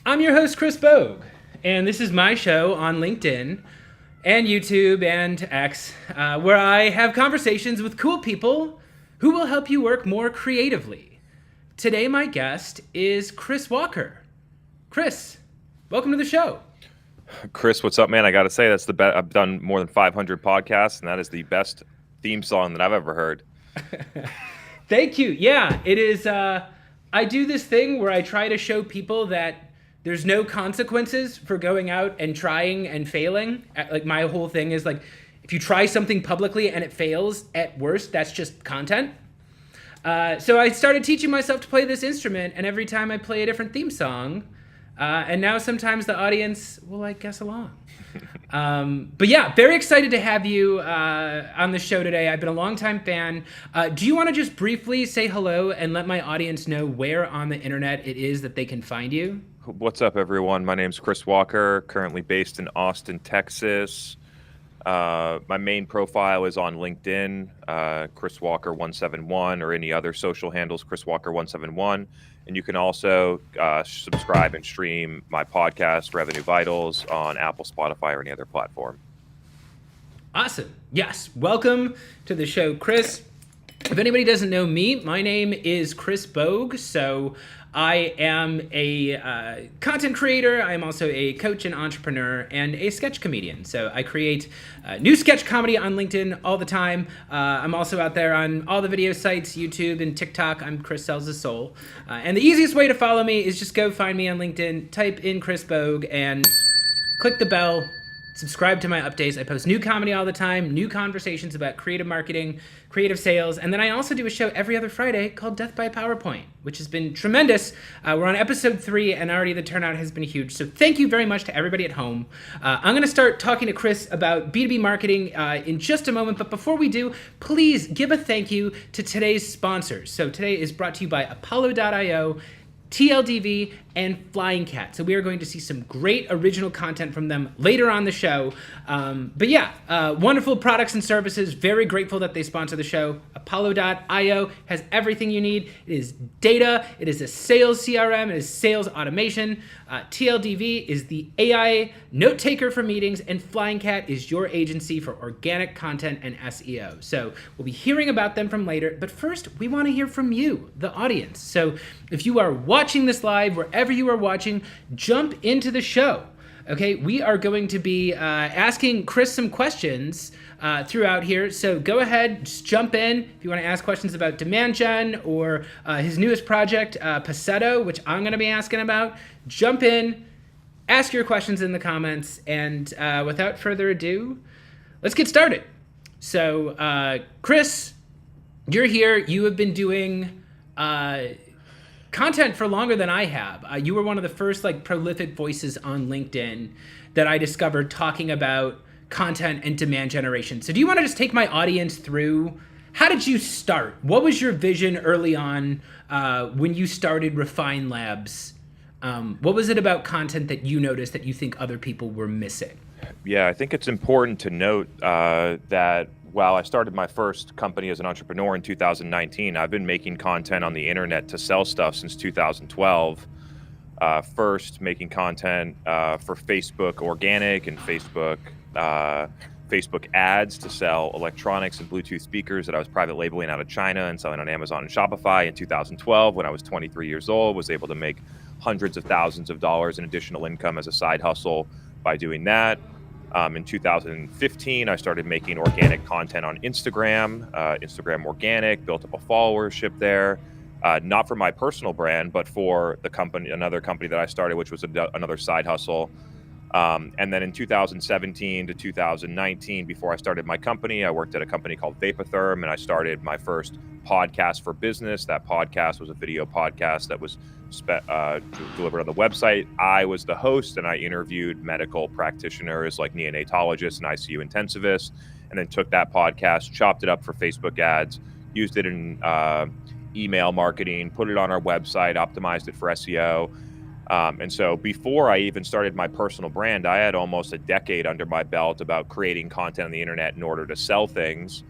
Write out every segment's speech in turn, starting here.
I'm your host, Chris Bogue, and this is my show on LinkedIn and YouTube and X, where I have conversations with cool people who will help you work more creatively. Today, my guest is Chris Walker. Chris, welcome to the show. Chris, what's up, man? I got to say, that's the best. I've done more than 500 podcasts, and that is the best theme song that I've ever heard. Thank you. Yeah, it is. I do this thing where I try to show people that there's no consequences for going out and trying and failing. Like, my whole thing is like, if you try something publicly and it fails, at worst, that's just content. So I started teaching myself to play this instrument, and every time I play a different theme song, and now sometimes the audience will, like, guess along. But yeah, very excited to have you on the show today. I've been a longtime fan. Do you want to just briefly say hello and let my audience know where on the internet it is that they can find you? What's up, everyone? My name's Chris Walker, currently based in Austin, Texas. My main profile is on LinkedIn, Chris Walker 171, or any other social handles, Chris Walker 171. And you can also subscribe and stream my podcast, Revenue Vitals, on Apple, Spotify, or any other platform. Awesome. Yes. Welcome to the show, Chris. If anybody doesn't know me, my name is Chris Bogue. So I am a content creator. I'm also a coach and entrepreneur and a sketch comedian. So I create new sketch comedy on LinkedIn all the time. I'm also out there on all the video sites, YouTube and TikTok. I'm Chris Sells His Soul. And the easiest way to follow me is just go find me on LinkedIn, type in Chris Bogue, and click the bell. Subscribe to my updates. I post new comedy all the time, new conversations about creative marketing, creative sales, and then I also do a show every other Friday called Death by PowerPoint, which has been tremendous. We're on episode 3, and already the turnout has been huge. So thank you very much to everybody at home. I'm going to start talking to Chris about B2B marketing in just a moment, but before we do, please give a thank you to today's sponsors. So today is brought to you by Apollo.io, TLDV, and Flying Cat. So we are going to see some great original content from them later on the show. But yeah, wonderful products and services. Very grateful that they sponsor the show. Apollo.io has everything you need. It is data. It is a sales CRM. It is sales automation. TLDV is the AI note taker for meetings, and Flying Cat is your agency for organic content and SEO. So we'll be hearing about them from later. But first, we want to hear from you, the audience. So if you are watching this live, wherever you are watching, jump into the show. Okay, we are going to be asking Chris some questions throughout here. So go ahead, just jump in. If you want to ask questions about demand gen or his newest project, Paceto, which I'm going to be asking about, jump in, ask your questions in the comments, and without further ado, let's get started. So, Chris, you're here. You have been doing content for longer than I have. You were one of the first prolific voices on LinkedIn that I discovered talking about content and demand generation. So do you want to just take my audience through, how did you start? What was your vision early on when you started Refine Labs? What was it about content that you noticed that you think other people were missing? Yeah, I think it's important to note that while I started my first company as an entrepreneur in 2019, I've been making content on the internet to sell stuff since 2012. First, making content for Facebook organic and Facebook ads to sell electronics and Bluetooth speakers that I was private labeling out of China and selling on Amazon and Shopify in 2012 when I was 23 years old. Was able to make hundreds of thousands of dollars in additional income as a side hustle by doing that. In 2015, I started making organic content on Instagram, Instagram Organic, built up a followership there, not for my personal brand, but for the company, another company that I started, which was another side hustle. And then in 2017 to 2019, before I started my company, I worked at a company called Vapotherm, and I started my first podcast for business. That podcast was a video podcast that was delivered on the website. I was the host, and I interviewed medical practitioners like neonatologists and ICU intensivists, and then took that podcast, chopped it up for Facebook ads, used it in email marketing, put it on our website, optimized it for SEO. And so before I even started my personal brand, I had almost a decade under my belt about creating content on the internet in order to sell things,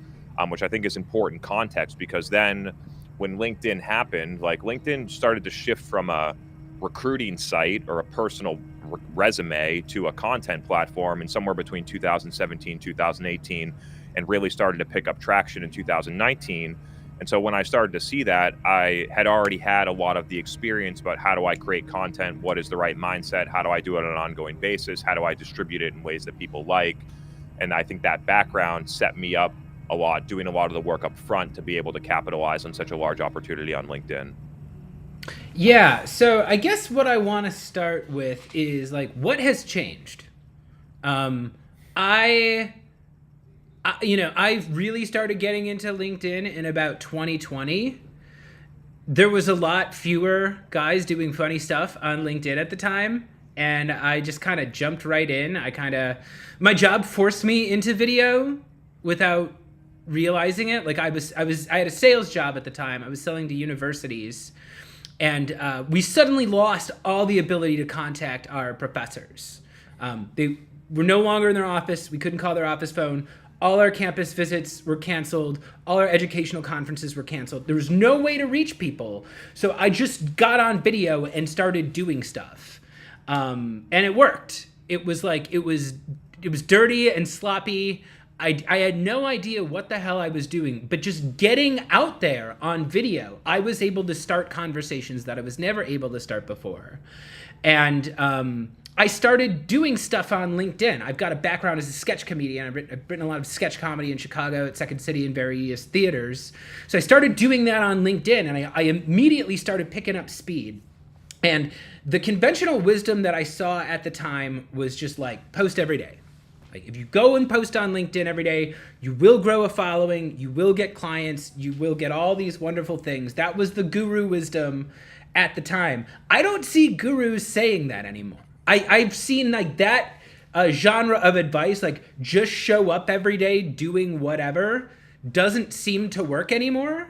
which I think is important context, because then when LinkedIn happened, like LinkedIn started to shift from a recruiting site or a personal resume to a content platform in somewhere between 2017, 2018, and really started to pick up traction in 2019. And so when I started to see that, I had already had a lot of the experience about how do I create content, what is the right mindset, how do I do it on an ongoing basis, how do I distribute it in ways that people like. And I think that background set me up a lot, doing a lot of the work up front to be able to capitalize on such a large opportunity on LinkedIn. Yeah, so I guess what I want to start with is like, what has changed? I really started getting into LinkedIn in about 2020. There was a lot fewer guys doing funny stuff on LinkedIn at the time, and I just kind of jumped right in. My job forced me into video without realizing it. Like I had a sales job at the time. I was selling to universities, and we suddenly lost all the ability to contact our professors. They were no longer in their office. We couldn't call their office phone. All our campus visits were canceled. All our educational conferences were canceled. There was no way to reach people. So I just got on video and started doing stuff. And it worked. It was dirty and sloppy. I had no idea what the hell I was doing, but just getting out there on video, I was able to start conversations that I was never able to start before. And I started doing stuff on LinkedIn. I've got a background as a sketch comedian. I've written a lot of sketch comedy in Chicago at Second City and various theaters. So I started doing that on LinkedIn, and I immediately started picking up speed. And the conventional wisdom that I saw at the time was just like, post every day. Like, if you go and post on LinkedIn every day, you will grow a following, you will get clients, you will get all these wonderful things. That was the guru wisdom at the time. I don't see gurus saying that anymore. I've seen like that genre of advice, like just show up every day doing whatever, doesn't seem to work anymore.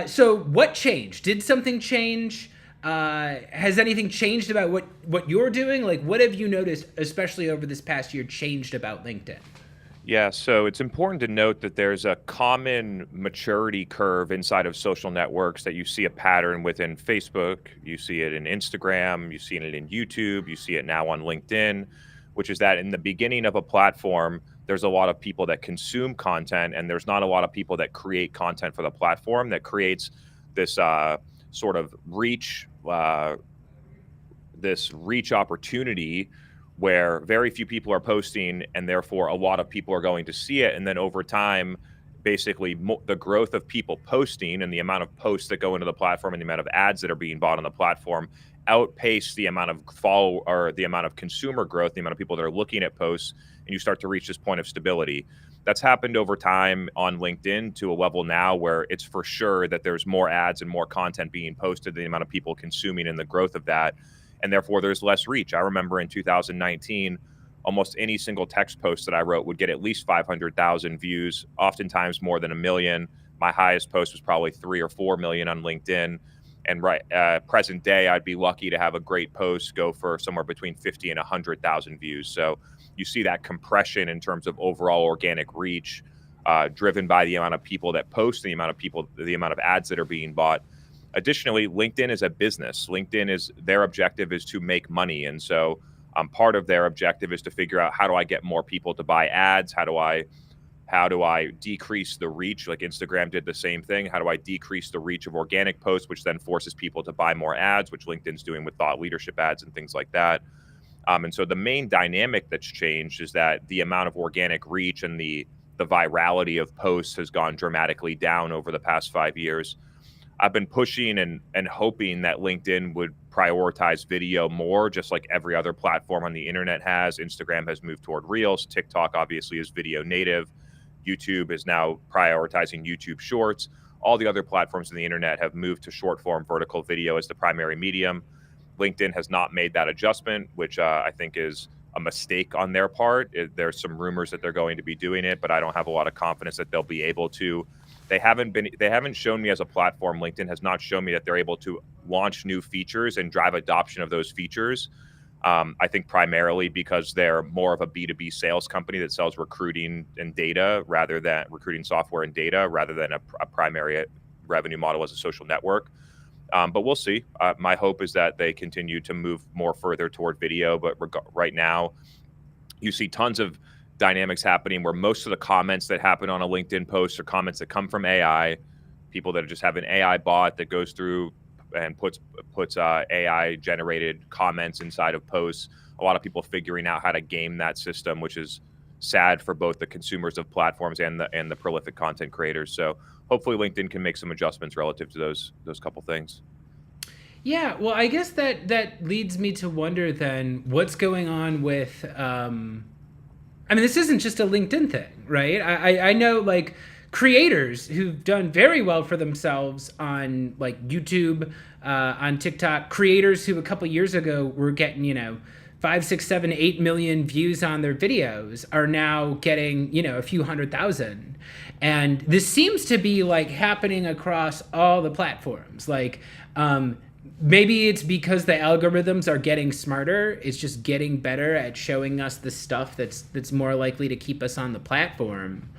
So what changed? Did something change? Has anything changed about what you're doing? Like, what have you noticed, especially over this past year, changed about LinkedIn? Yeah, so it's important to note that there's a common maturity curve inside of social networks that you see a pattern within Facebook, you see it in Instagram, you see it in YouTube, you see it now on LinkedIn, which is that in the beginning of a platform, there's a lot of people that consume content, and there's not a lot of people that create content for the platform that creates this sort of this reach opportunity where very few people are posting, and therefore a lot of people are going to see it. And then over time, basically the growth of people posting and the amount of posts that go into the platform and the amount of ads that are being bought on the platform outpace the amount of the amount of consumer growth, the amount of people that are looking at posts, and you start to reach this point of stability. That's happened over time on LinkedIn to a level now where it's for sure that there's more ads and more content being posted, the amount of people consuming and the growth of that. And therefore there's less reach. I remember in 2019, almost any single text post that I wrote would get at least 500,000 views, oftentimes more than 1 million. My highest post was probably 3 or 4 million on LinkedIn. And present day, I'd be lucky to have a great post go for somewhere between 50 and 100,000 views. So you see that compression in terms of overall organic reach, driven by the amount of people that post, the amount of ads that are being bought. Additionally, LinkedIn is a business. Their objective is to make money. And so part of their objective is to figure out, how do I get more people to buy ads? How do I decrease the reach? Like Instagram did the same thing. How do I decrease the reach of organic posts, which then forces people to buy more ads, which LinkedIn's doing with thought leadership ads and things like that. And so the main dynamic that's changed is that the amount of organic reach and the virality of posts has gone dramatically down over the past 5 years. I've been pushing and hoping that LinkedIn would prioritize video more, just like every other platform on the internet has. Instagram has moved toward Reels. TikTok obviously is video native. YouTube is now prioritizing YouTube Shorts. All the other platforms on the internet have moved to short form vertical video as the primary medium. LinkedIn has not made that adjustment, which I think is a mistake on their part. There's some rumors that they're going to be doing it, but I don't have a lot of confidence that they'll be able to. They haven't shown me as a platform. LinkedIn has not shown me that they're able to launch new features and drive adoption of those features. I think primarily because they're more of a B2B sales company that sells recruiting and data rather than recruiting software and data rather than a primary revenue model as a social network. But we'll see. My hope is that they continue to move more further toward video. But right now, you see tons of dynamics happening where most of the comments that happen on a LinkedIn post are comments that come from AI, people that just have an AI bot that goes through and puts AI generated comments inside of posts. A lot of people figuring out how to game that system, which is sad for both the consumers of platforms and the prolific content creators. So hopefully LinkedIn can make some adjustments relative to those couple things. Yeah, well, I guess that leads me to wonder then what's going on with. I mean, this isn't just a LinkedIn thing, right? I know like creators who've done very well for themselves on like YouTube, on TikTok. Creators who a couple years ago were getting 5, 6, 7, 8 million views on their videos are now getting a few 100,000. And this seems to be like happening across all the platforms. Like maybe it's because the algorithms are getting smarter. It's just getting better at showing us the stuff that's more likely to keep us on the platform.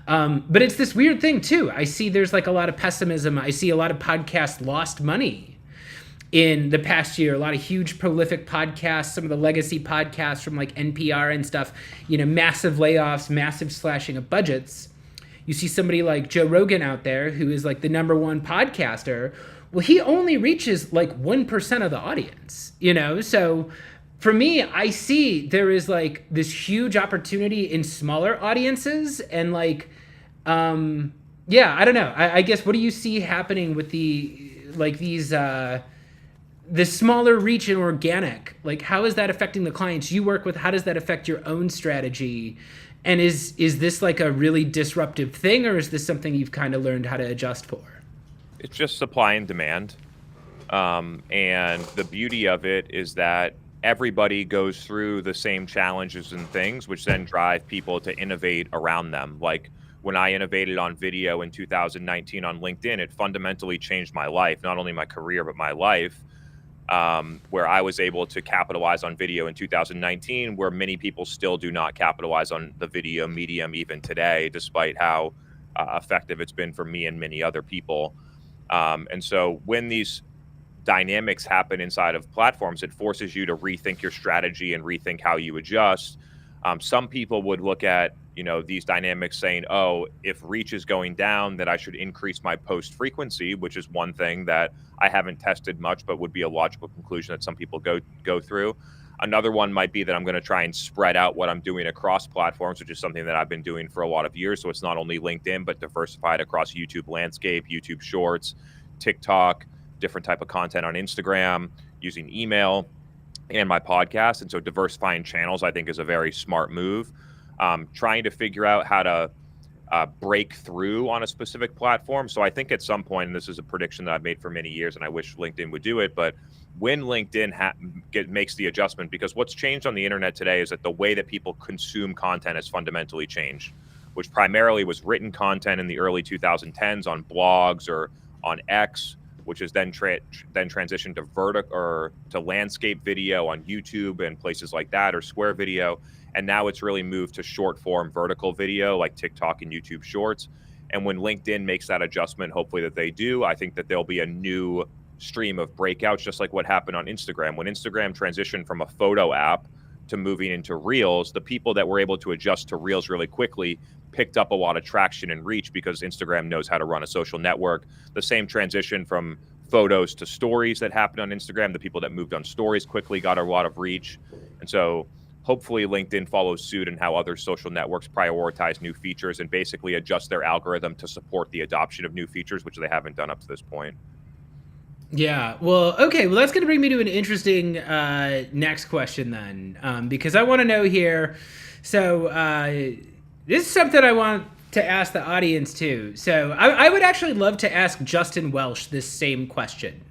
But it's this weird thing too. I see there's like a lot of pessimism. I see a lot of podcasts lost money in the past year. A lot of huge prolific podcasts, some of the legacy podcasts from like NPR and stuff, massive layoffs, massive slashing of budgets. You see somebody like Joe Rogan out there who is like the #1 podcaster. Well, he only reaches like 1% of the audience, So for me, I see there is like this huge opportunity in smaller audiences and like, I don't know. I guess, what do you see happening with the smaller reach and organic? Like, how is that affecting the clients you work with? How does that affect your own strategy? And is this like a really disruptive thing, or is this something you've kind of learned how to adjust for? It's just supply and demand. And the beauty of it is that everybody goes through the same challenges and things, which then drive people to innovate around them. Like when I innovated on video in 2019 on LinkedIn, it fundamentally changed my life, not only my career, but my life, where I was able to capitalize on video in 2019, where many people still do not capitalize on the video medium even today, despite how effective it's been for me and many other people. And so when these dynamics happen inside of platforms, it forces you to rethink your strategy and rethink how you adjust. Some people would look at, these dynamics saying, oh, if reach is going down, that I should increase my post frequency, which is one thing that I haven't tested much, but would be a logical conclusion that some people go through. Another one might be that I'm going to try and spread out what I'm doing across platforms, which is something that I've been doing for a lot of years. So it's not only LinkedIn, but diversified across YouTube landscape, YouTube Shorts, TikTok, different type of content on Instagram, using email and my podcast. And so diversifying channels, I think, is a very smart move. Trying to figure out how to break through on a specific platform. So I think at some point, and this is a prediction that I've made for many years, and I wish LinkedIn would do it, but when LinkedIn makes the adjustment, because what's changed on the internet today is that the way that people consume content has fundamentally changed, which primarily was written content in the early 2010s on blogs or on X, which is then transitioned to vertical or to landscape video on YouTube and places like that, or Square Video. And now it's really moved to short form vertical video like TikTok and YouTube Shorts. And when LinkedIn makes that adjustment, hopefully that they do, I think that there'll be a new stream of breakouts, just like what happened on Instagram. When Instagram transitioned from a photo app to moving into Reels, the people that were able to adjust to Reels really quickly picked up a lot of traction and reach because Instagram knows how to run a social network. The same transition from photos to stories that happened on Instagram, the people that moved on stories quickly got a lot of reach. And so hopefully LinkedIn follows suit in how other social networks prioritize new features and basically adjust their algorithm to support the adoption of new features, which they haven't done up to this point. Yeah, well, okay, well, that's going to bring me to an interesting next question then, because I want to know here. So this is something I want to ask the audience too. So I would actually love to ask Justin Welsh this same question.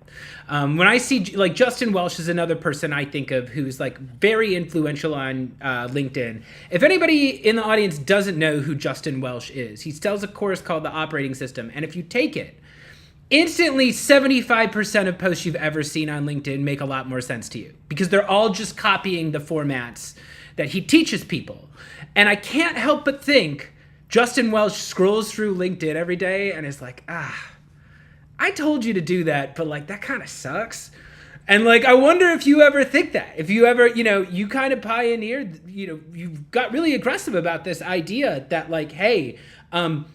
When I see, like, Justin Welsh is another person I think of who's like very influential on LinkedIn. If anybody in the audience doesn't know who Justin Welsh is, he sells a course called The Operating System. And if you take it, instantly 75% of posts you've ever seen on LinkedIn make a lot more sense to you because they're all just copying the formats that he teaches people. And I can't help but think Justin Welsh scrolls through LinkedIn every day and is like, I told you to do that, but like that kind of sucks. And like, I wonder if you ever think that, if you ever, you kind of pioneered, you've got really aggressive about this idea that like, hey,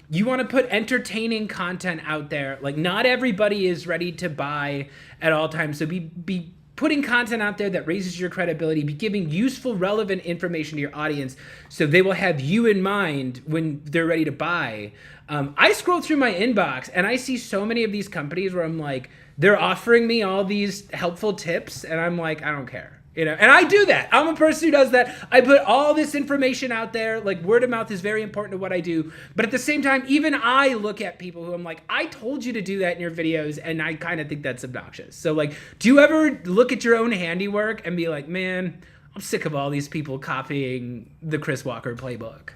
you want to put entertaining content out there. Like, not everybody is ready to buy at all times. So be putting content out there that raises your credibility, be giving useful, relevant information to your audience so they will have you in mind when they're ready to buy. I scroll through my inbox and I see so many of these companies where I'm like, they're offering me all these helpful tips and I'm like, I don't care. And I do that. I'm a person who does that. I put all this information out there. Like, word of mouth is very important to what I do. But at the same time, even I look at people who I'm like, I told you to do that in your videos, and I kind of think that's obnoxious. So, like, do you ever look at your own handiwork and be like, man, I'm sick of all these people copying the Chris Walker playbook?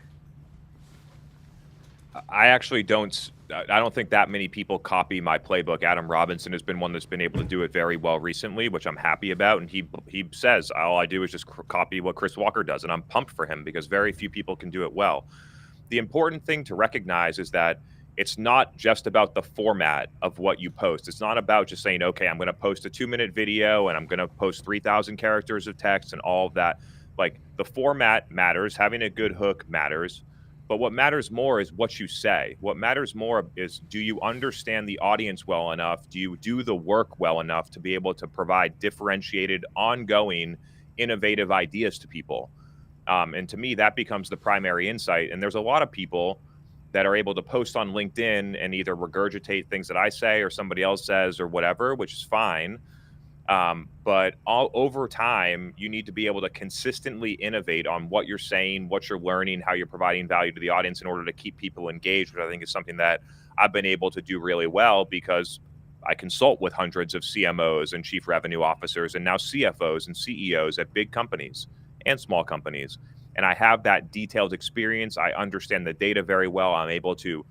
I actually don't. I don't think that many people copy my playbook. Adam Robinson has been one that's been able to do it very well recently, which I'm happy about. And he says, all I do is just copy what Chris Walker does. And I'm pumped for him because very few people can do it well. The important thing to recognize is that it's not just about the format of what you post. It's not about just saying, okay, I'm going to post a 2-minute video and I'm going to post 3,000 characters of text and all of that. Like, the format matters. Having a good hook matters. But what matters more is what you say. What matters more is, do you understand the audience well enough? Do you do the work well enough to be able to provide differentiated, ongoing, innovative ideas to people? And to me, that becomes the primary insight. And there's a lot of people that are able to post on LinkedIn and either regurgitate things that I say or somebody else says or whatever, which is fine. But over time, you need to be able to consistently innovate on what you're saying, what you're learning, how you're providing value to the audience in order to keep people engaged, which I think is something that I've been able to do really well because I consult with hundreds of CMOs and chief revenue officers and now CFOs and CEOs at big companies and small companies. And I have that detailed experience. I understand the data very well. I'm able to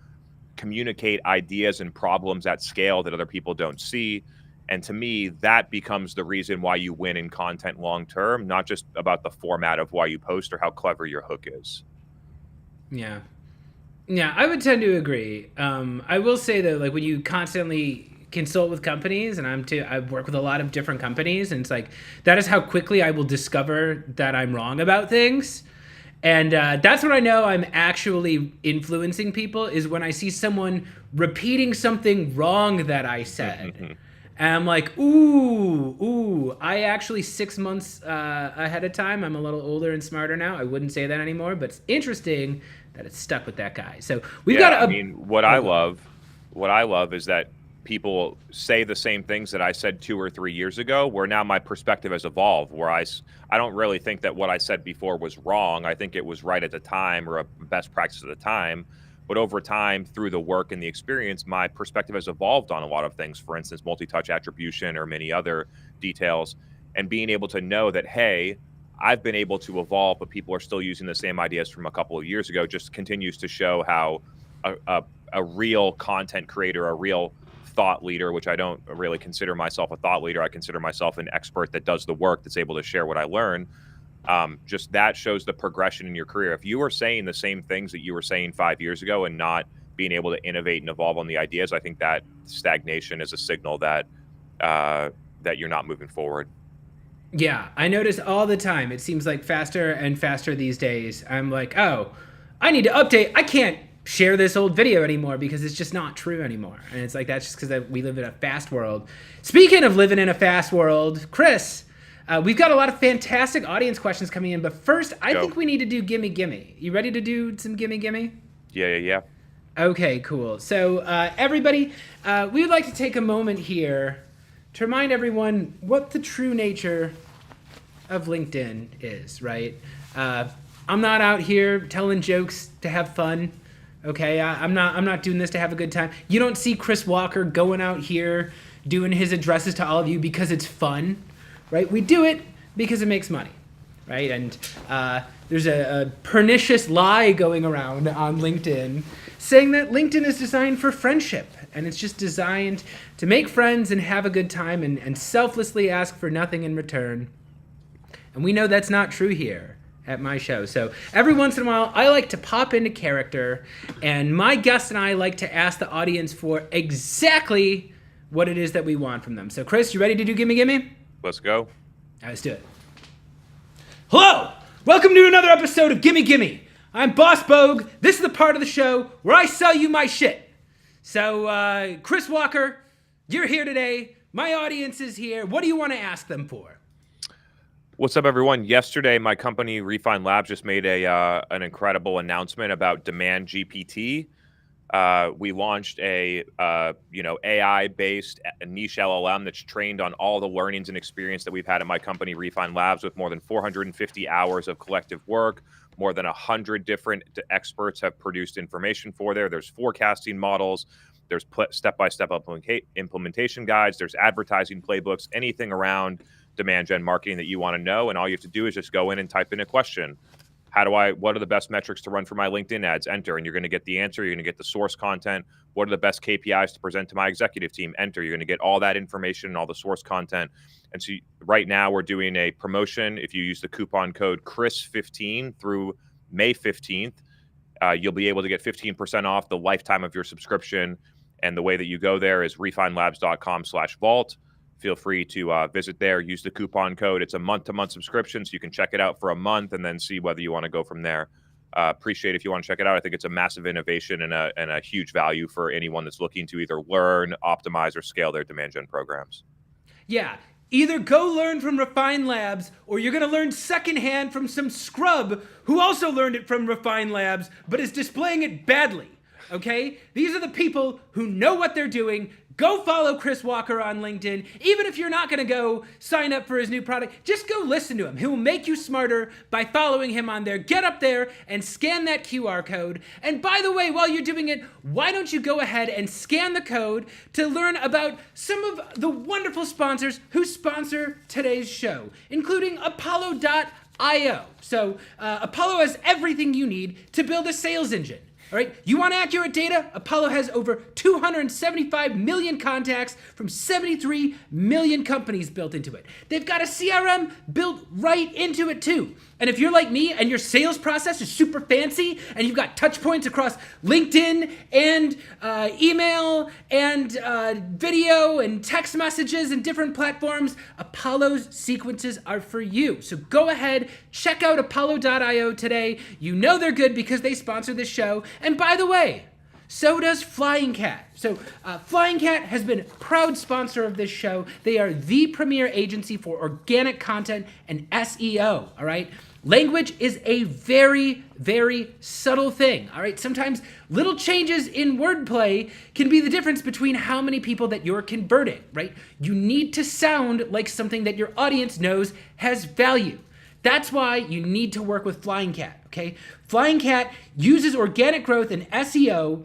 communicate ideas and problems at scale that other people don't see. And to me, that becomes the reason why you win in content long term, not just about the format of why you post or how clever your hook is. Yeah. Yeah, I would tend to agree. I will say though, like when you constantly consult with companies, and I work with a lot of different companies, and it's like that is how quickly I will discover that I'm wrong about things. And that's when I know I'm actually influencing people, is when I see someone repeating something wrong that I said. And I'm like, ooh, I actually 6 months ahead of time. I'm a little older and smarter now. I wouldn't say that anymore, but it's interesting that it's stuck with that guy. So we've got to. I mean, what I love is that people say the same things that I said 2 or 3 years ago, where now my perspective has evolved, where I don't really think that what I said before was wrong. I think it was right at the time or a best practice at the time. But over time, through the work and the experience, my perspective has evolved on a lot of things, for instance, multi-touch attribution or many other details, and being able to know that, hey, I've been able to evolve, but people are still using the same ideas from a couple of years ago, just continues to show how a real content creator, a real thought leader, which I don't really consider myself a thought leader. I consider myself an expert that does the work, that's able to share what I learn. Just that shows the progression in your career. If you are saying the same things that you were saying 5 years ago and not being able to innovate and evolve on the ideas, I think that stagnation is a signal that that you're not moving forward. Yeah, I notice all the time. It seems like faster and faster these days. I'm like, oh, I need to update. I can't share this old video anymore because it's just not true anymore. And it's like, that's just because we live in a fast world. Speaking of living in a fast world, Chris, we've got a lot of fantastic audience questions coming in, but first, I think we need to do Gimme Gimme. You ready to do some Gimme Gimme? Yeah. Okay, cool. So everybody, we would like to take a moment here to remind everyone what the true nature of LinkedIn is, right? I'm not out here telling jokes to have fun. Okay, I'm not doing this to have a good time. You don't see Chris Walker going out here doing his addresses to all of you because it's fun, right? We do it because it makes money, right? And there's a pernicious lie going around on LinkedIn saying that LinkedIn is designed for friendship, and it's just designed to make friends and have a good time and selflessly ask for nothing in return. And we know that's not true here at my show. So every once in a while, I like to pop into character, and my guest and I like to ask the audience for exactly what it is that we want from them. So Chris, you ready to do Gimme Gimme? Let's go. All right, let's do it. Hello! Welcome to another episode of Gimme Gimme. I'm Boss Bogue. This is the part of the show where I sell you my shit. So, Chris Walker, you're here today. My audience is here. What do you want to ask them for? What's up, everyone? Yesterday, my company, Refine Labs, just made an incredible announcement about Demand GPT. We launched a AI-based niche LLM that's trained on all the learnings and experience that we've had at my company, Refine Labs, with more than 450 hours of collective work. More than 100 different experts have produced information for there. There's forecasting models. There's step-by-step implementation guides. There's advertising playbooks, anything around demand gen marketing that you want to know. And all you have to do is just go in and type in a question. What are the best metrics to run for my LinkedIn ads? Enter, and you're going to get the answer. You're going to get the source content. What are the best KPIs to present to my executive team? Enter. You're going to get all that information and all the source content. And so right now we're doing a promotion. If you use the coupon code CHRIS15 through May 15th, you'll be able to get 15% off the lifetime of your subscription. And the way that you go there is refinelabs.com/vault. Feel free to visit there, use the coupon code. It's a month-to-month subscription, so you can check it out for a month and then see whether you want to go from there. Appreciate if you want to check it out. I think it's a massive innovation and a huge value for anyone that's looking to either learn, optimize, or scale their demand gen programs. Yeah, either go learn from Refine Labs, or you're going to learn secondhand from some scrub who also learned it from Refine Labs, but is displaying it badly. Okay? These are the people who know what they're doing. Go follow Chris Walker on LinkedIn. Even if you're not going to go sign up for his new product, just go listen to him. He will make you smarter by following him on there. Get up there and scan that QR code. And by the way, while you're doing it, why don't you go ahead and scan the code to learn about some of the wonderful sponsors who sponsor today's show, including Apollo.io. So Apollo has everything you need to build a sales engine. All right, you want accurate data? Apollo has over 275 million contacts from 73 million companies built into it. They've got a CRM built right into it too. And if you're like me and your sales process is super fancy and you've got touch points across LinkedIn and email and video and text messages and different platforms, Apollo's sequences are for you. So go ahead, check out Apollo.io today. You know they're good because they sponsor this show. And by the way, so does Flying Cat. So Flying Cat has been a proud sponsor of this show. They are the premier agency for organic content and SEO, all right? Language is a very, very subtle thing, all right? Sometimes little changes in wordplay can be the difference between how many people that you're converting, right? You need to sound like something that your audience knows has value. That's why you need to work with Flying Cat, okay? Flying Cat uses organic growth and SEO,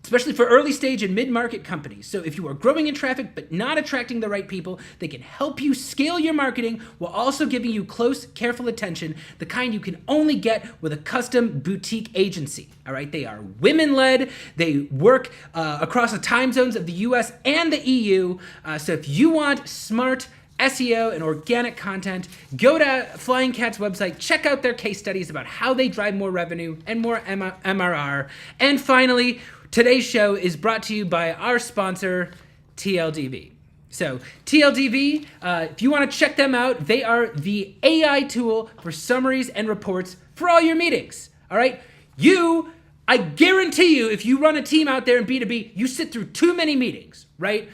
especially for early stage and mid-market companies. So if you are growing in traffic but not attracting the right people, they can help you scale your marketing while also giving you close, careful attention, the kind you can only get with a custom boutique agency. All right, they are women-led. They work across the time zones of the US and the EU. So if you want smart SEO and organic content, go to Flying Cat's website, check out their case studies about how they drive more revenue and more MRR. And finally, today's show is brought to you by our sponsor, TLDV. So TLDV, if you want to check them out, they are the AI tool for summaries and reports for all your meetings. All right? I guarantee you, if you run a team out there in B2B, you sit through too many meetings, right?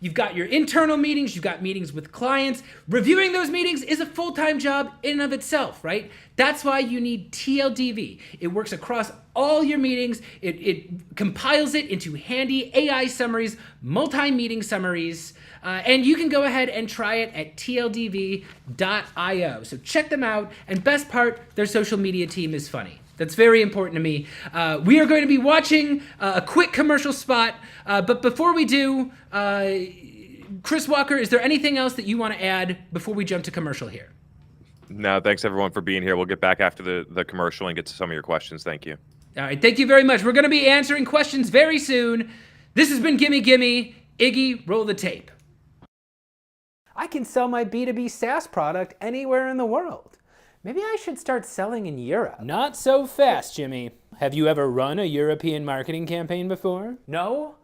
You've got your internal meetings, you've got meetings with clients. Reviewing those meetings is a full-time job in and of itself, right? That's why you need TLDV. It works across all your meetings. It compiles it into handy AI summaries, multi-meeting summaries, and you can go ahead and try it at tldv.io. So check them out, and best part, their social media team is funny. That's very important to me. We are going to be watching a quick commercial spot, but before we do, Chris Walker, is there anything else that you want to add before we jump to commercial here? No, thanks everyone for being here. We'll get back after the commercial and get to some of your questions. Thank you. All right, thank you very much. We're going to be answering questions very soon. This has been Gimme Gimme. Iggy, roll the tape. I can sell my B2B SaaS product anywhere in the world. Maybe I should start selling in Europe. Not so fast, Jimmy. Have you ever run a European marketing campaign before? No?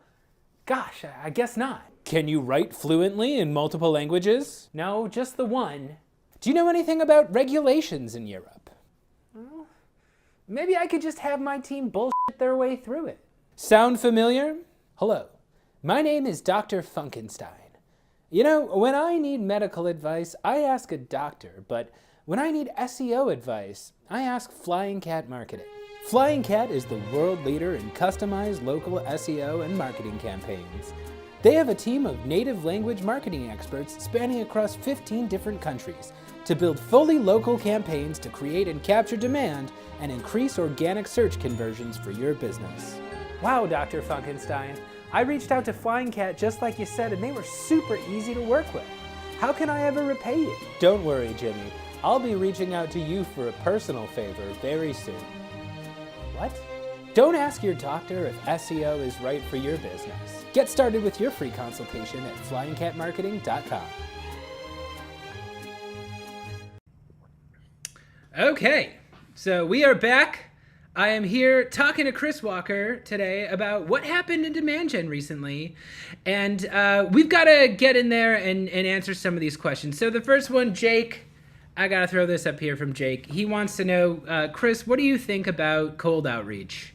Gosh, I guess not. Can you write fluently in multiple languages? No, just the one. Do you know anything about regulations in Europe? Well, maybe I could just have my team bullshit their way through it. Sound familiar? Hello, my name is Dr. Funkenstein. You know, when I need medical advice, I ask a doctor, but when I need SEO advice, I ask Flying Cat Marketing. Flying Cat is the world leader in customized local SEO and marketing campaigns. They have a team of native language marketing experts spanning across 15 different countries to build fully local campaigns to create and capture demand and increase organic search conversions for your business. Wow, Dr. Funkenstein. I reached out to Flying Cat just like you said, and they were super easy to work with. How can I ever repay you? Don't worry, Jimmy. I'll be reaching out to you for a personal favor very soon. What? Don't ask your doctor if SEO is right for your business. Get started with your free consultation at flyingcatmarketing.com. Okay, so we are back. I am here talking to Chris Walker today about what happened in demand gen recently. And we've got to get in there and answer some of these questions. So the first one, Jake, I got to throw this up here from Jake. He wants to know, Chris, what do you think about cold outreach?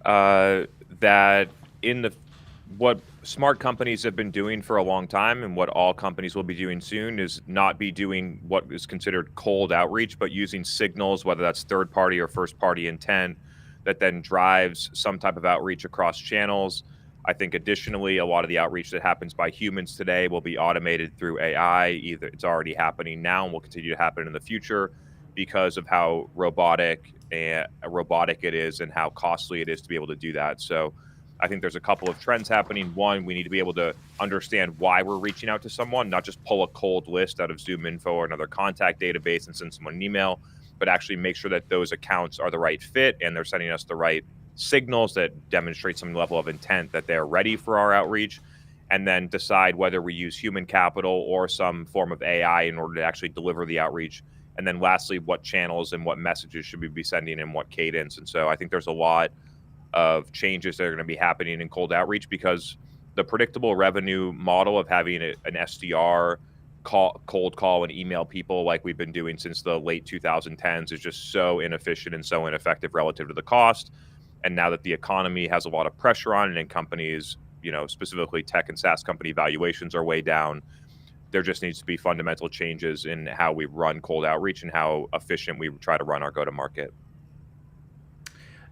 That in what smart companies have been doing for a long time and what all companies will be doing soon is not be doing what is considered cold outreach, but using signals, whether that's third party or first party intent, that then drives some type of outreach across channels. I think additionally, a lot of the outreach that happens by humans today will be automated through AI. Either it's already happening now and will continue to happen in the future because of how robotic it is and how costly it is to be able to do that. So I think there's a couple of trends happening. One, we need to be able to understand why we're reaching out to someone, not just pull a cold list out of Zoom Info or another contact database and send someone an email, but actually make sure that those accounts are the right fit and they're sending us the right signals that demonstrate some level of intent that they're ready for our outreach, and then decide whether we use human capital or some form of AI in order to actually deliver the outreach. And then lastly, what channels and what messages should we be sending and what cadence. And so I think there's a lot of changes that are going to be happening in cold outreach because the predictable revenue model of having an SDR cold call and email people like we've been doing since the late 2010s is just so inefficient and so ineffective relative to the cost. And now that the economy has a lot of pressure on it and companies, specifically tech and SaaS company valuations are way down, there just needs to be fundamental changes in how we run cold outreach and how efficient we try to run our go-to-market.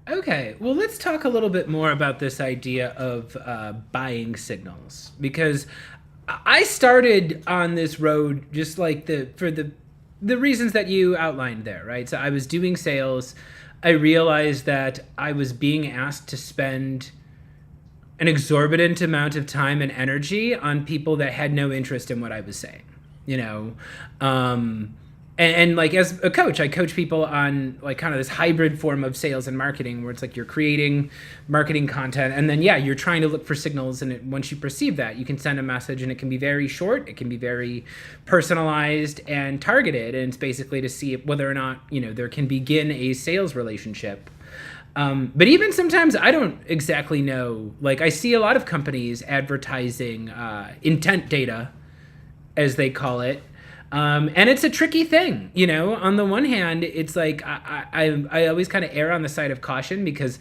Okay, well, let's talk a little bit more about this idea of buying signals, because I started on this road just like for the reasons that you outlined there, right? So I was doing sales. I realized that I was being asked to spend an exorbitant amount of time and energy on people that had no interest in what I was saying, And like as a coach, I coach people on like kind of this hybrid form of sales and marketing where it's like you're creating marketing content and then, you're trying to look for signals. And once you perceive that, you can send a message and it can be very short. It can be very personalized and targeted. And it's basically to see whether or not, there can begin a sales relationship. But even sometimes I don't exactly know, like I see a lot of companies advertising intent data, as they call it. And it's a tricky thing, on the one hand, it's like I always kind of err on the side of caution because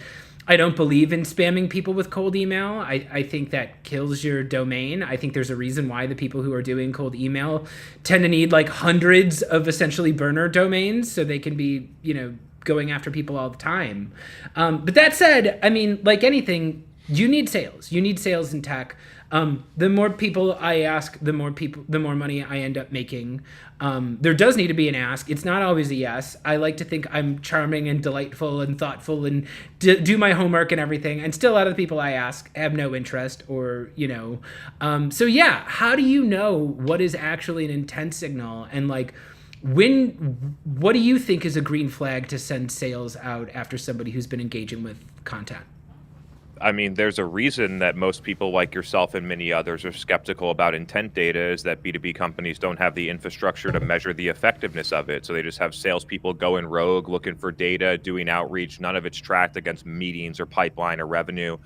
I don't believe in spamming people with cold email. I think that kills your domain. I think there's a reason why the people who are doing cold email tend to need like hundreds of essentially burner domains so they can be, going after people all the time. But that said, I mean, like anything, you need sales. You need sales in tech. The more people I ask, the more money I end up making. There does need to be an ask. It's not always a yes. I like to think I'm charming and delightful and thoughtful and do my homework and everything. And still a lot of the people I ask have no interest or, So how do you know what is actually an intent signal? And like, what do you think is a green flag to send sales out after somebody who's been engaging with content? I mean, there's a reason that most people like yourself and many others are skeptical about intent data is that B2B companies don't have the infrastructure to measure the effectiveness of it. So they just have salespeople going rogue, looking for data, doing outreach. None of it's tracked against meetings or pipeline or revenue.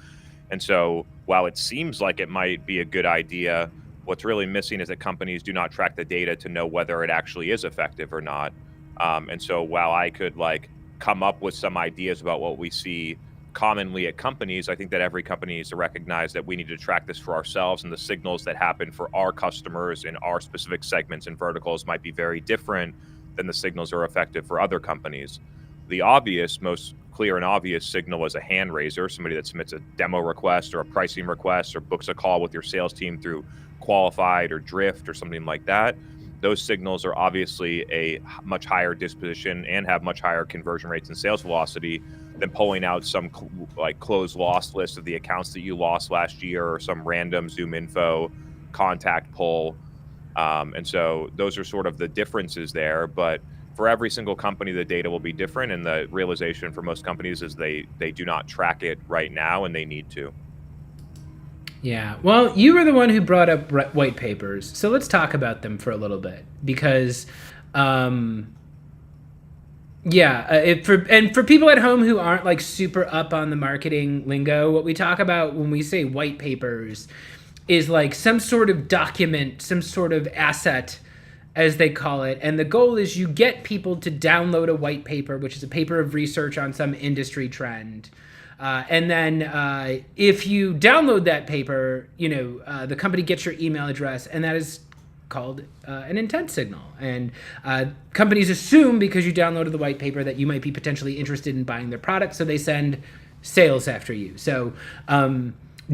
And so while it seems like it might be a good idea, what's really missing is that companies do not track the data to know whether it actually is effective or not. And so while I could like come up with some ideas about what we see commonly at companies, I think that every company needs to recognize that we need to track this for ourselves, and the signals that happen for our customers in our specific segments and verticals might be very different than the signals that are effective for other companies. The obvious, most clear and obvious signal is a hand raiser, somebody that submits a demo request or a pricing request or books a call with your sales team through Qualified or Drift or something like that. Those signals are obviously a much higher disposition and have much higher conversion rates and sales velocity than pulling out some like closed loss list of the accounts that you lost last year or some random Zoom info contact pull. And so those are sort of the differences there. But for every single company, the data will be different. And the realization for most companies is they do not track it right now, and they need to. Yeah. Well, you were the one who brought up white papers. So let's talk about them for a little bit because, for people at home who aren't like super up on the marketing lingo, what we talk about when we say white papers is like some sort of document, some sort of asset, as they call it. And the goal is you get people to download a white paper, which is a paper of research on some industry trend. And then if you download that paper, the company gets your email address, and that is called an intent signal. And companies assume because you downloaded the white paper that you might be potentially interested in buying their product, so they send sales after you. So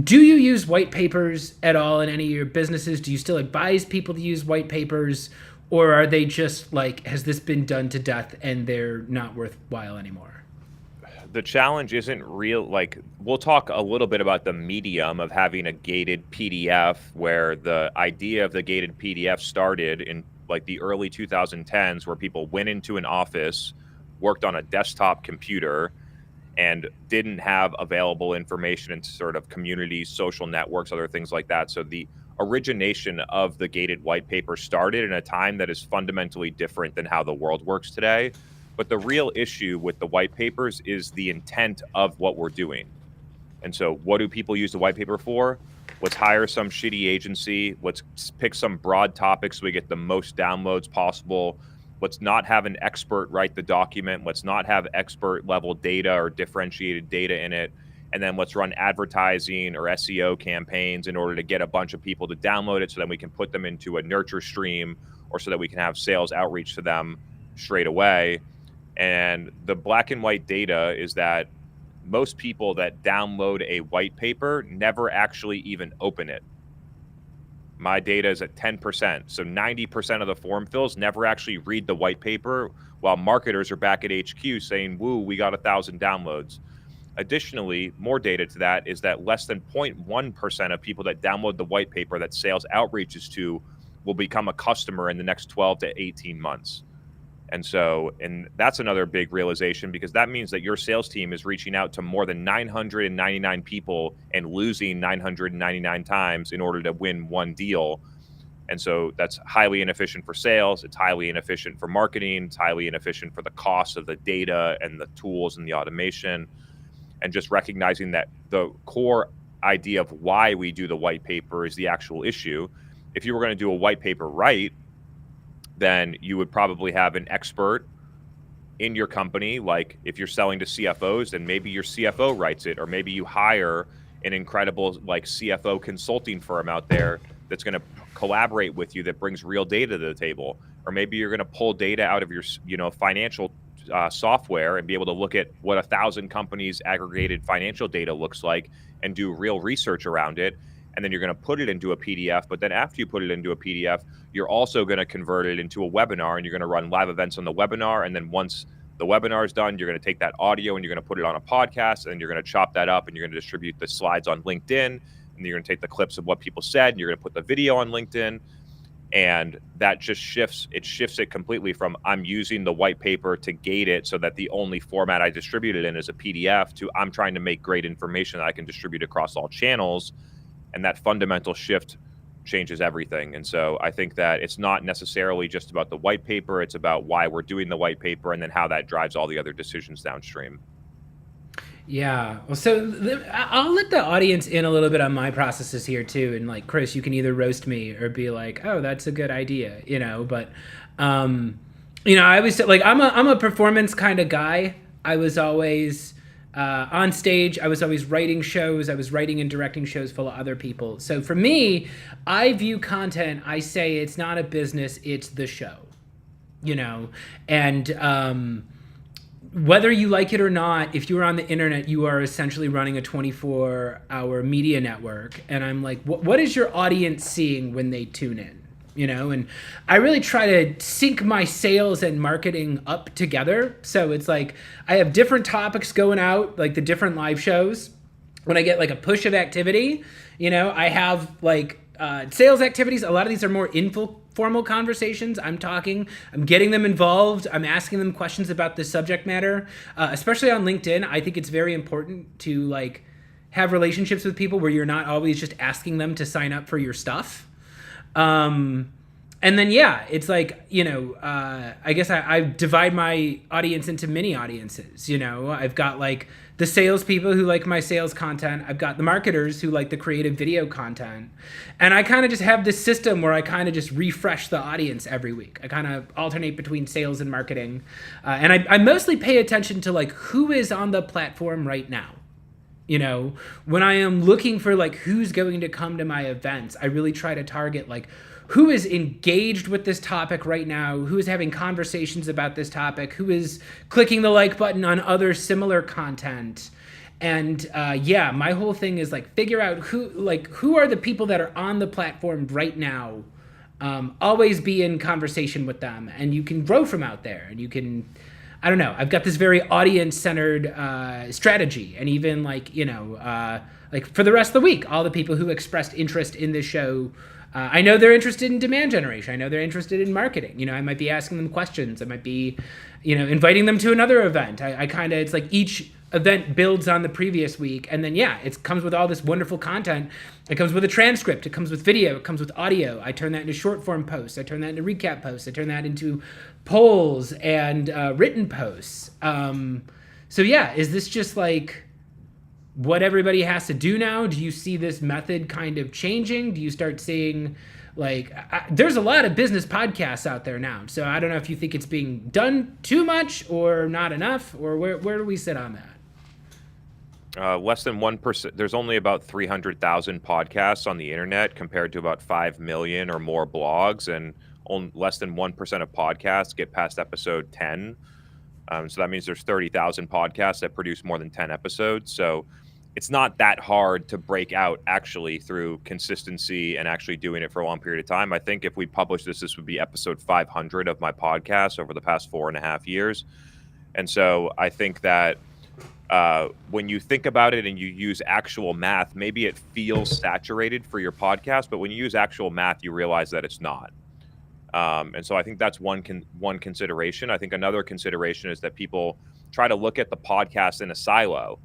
do you use white papers at all in any of your businesses? Do you still advise people to use white papers, or are they just like, has this been done to death and they're not worthwhile anymore? The challenge isn't real. Like, we'll talk a little bit about the medium of having a gated PDF, where the idea of the gated PDF started in like the early 2010s, where people went into an office, worked on a desktop computer, and didn't have available information in sort of communities, social networks, other things like that. So the origination of the gated white paper started in a time that is fundamentally different than how the world works today. But the real issue with the white papers is the intent of what we're doing. And so what do people use the white paper for? Let's hire some shitty agency. Let's pick some broad topics so we get the most downloads possible. Let's not have an expert write the document. Let's not have expert level data or differentiated data in it. And then let's run advertising or SEO campaigns in order to get a bunch of people to download it so that we can put them into a nurture stream, or so that we can have sales outreach to them straight away. And the black and white data is that most people that download a white paper never actually even open it. My data is at 10%. So 90% of the form fills never actually read the white paper, while marketers are back at HQ saying, woo, we got 1,000 downloads. Additionally, more data to that is that less than 0.1% of people that download the white paper that sales outreaches to will become a customer in the next 12 to 18 months. And that's another big realization, because that means that your sales team is reaching out to more than 999 people and losing 999 times in order to win one deal. And so that's highly inefficient for sales. It's highly inefficient for marketing. It's highly inefficient for the cost of the data and the tools and the automation. And just recognizing that the core idea of why we do the white paper is the actual issue. If you were going to do a white paper right, then you would probably have an expert in your company. Like if you're selling to CFOs, then maybe your CFO writes it, or maybe you hire an incredible like CFO consulting firm out there that's going to collaborate with you, that brings real data to the table. Or maybe you're going to pull data out of your financial software and be able to look at what 1,000 companies' aggregated financial data looks like and do real research around it. And then you're going to put it into a PDF. But then after you put it into a PDF, you're also going to convert it into a webinar, and you're going to run live events on the webinar. And then once the webinar is done, you're going to take that audio and you're going to put it on a podcast, and you're going to chop that up, and you're going to distribute the slides on LinkedIn. And you're going to take the clips of what people said, and you're going to put the video on LinkedIn. And that just shifts it completely from I'm using the white paper to gate it so that the only format I distribute it in is a PDF, to I'm trying to make great information that I can distribute across all channels. And that fundamental shift changes everything. And so I think that it's not necessarily just about the white paper. It's about why we're doing the white paper, and then how that drives all the other decisions downstream. Yeah. Well, so I'll let the audience in a little bit on my processes here too. And like, Chris, you can either roast me or be like, "Oh, that's a good idea," But, um, I always like I'm a performance kind of guy. I was always on stage. I was always writing shows. I was writing and directing shows full of other people. So for me, I view content. I say it's not a business. It's the show. And whether you like it or not, if you're on the internet, you are essentially running a 24-hour media network. And I'm like, what is your audience seeing when they tune in? And I really try to sync my sales and marketing up together. So it's like I have different topics going out, like the different live shows. When I get like a push of activity, I have like sales activities. A lot of these are more informal conversations. I'm getting them involved. I'm asking them questions about the subject matter, especially on LinkedIn. I think it's very important to like have relationships with people where you're not always just asking them to sign up for your stuff. And then, yeah, it's like, I guess I divide my audience into mini audiences. I've got like the salespeople who like my sales content. I've got the marketers who like the creative video content. And I kind of just have this system where I kind of just refresh the audience every week. I kind of alternate between sales and marketing. And I mostly pay attention to like who is on the platform right now. When I am looking for like who's going to come to my events, I really try to target like who is engaged with this topic right now, who is having conversations about this topic, who is clicking the like button on other similar content. And my whole thing is like figure out who are the people that are on the platform right now. Always be in conversation with them, and you can grow from out there, and you can. I don't know. I've got this very audience-centered strategy, and even like for the rest of the week, all the people who expressed interest in this show, I know they're interested in demand generation. I know they're interested in marketing. I might be asking them questions. I might be, inviting them to another event. I kind of it's like each event builds on the previous week, and then it comes with all this wonderful content. It comes with a transcript, it comes with video, it comes with audio. I turn that into short form posts, I turn that into recap posts, I turn that into polls and written posts. Is this just like what everybody has to do now? Do you see this method kind of changing? Do you start seeing there's a lot of business podcasts out there now, so I don't know if you think it's being done too much or not enough, or where do we sit on that? Less than 1%. There's only about 300,000 podcasts on the internet compared to about 5 million or more blogs, and less than 1% of podcasts get past episode 10. So that means there's 30,000 podcasts that produce more than 10 episodes. So it's not that hard to break out actually through consistency and actually doing it for a long period of time. I think if we publish this would be episode 500 of my podcast over the past 4.5 years. And so I think that when you think about it and you use actual math, maybe it feels saturated for your podcast, but when you use actual math, you realize that it's not. And so I think that's one consideration. I think another consideration is that people try to look at the podcast in a silo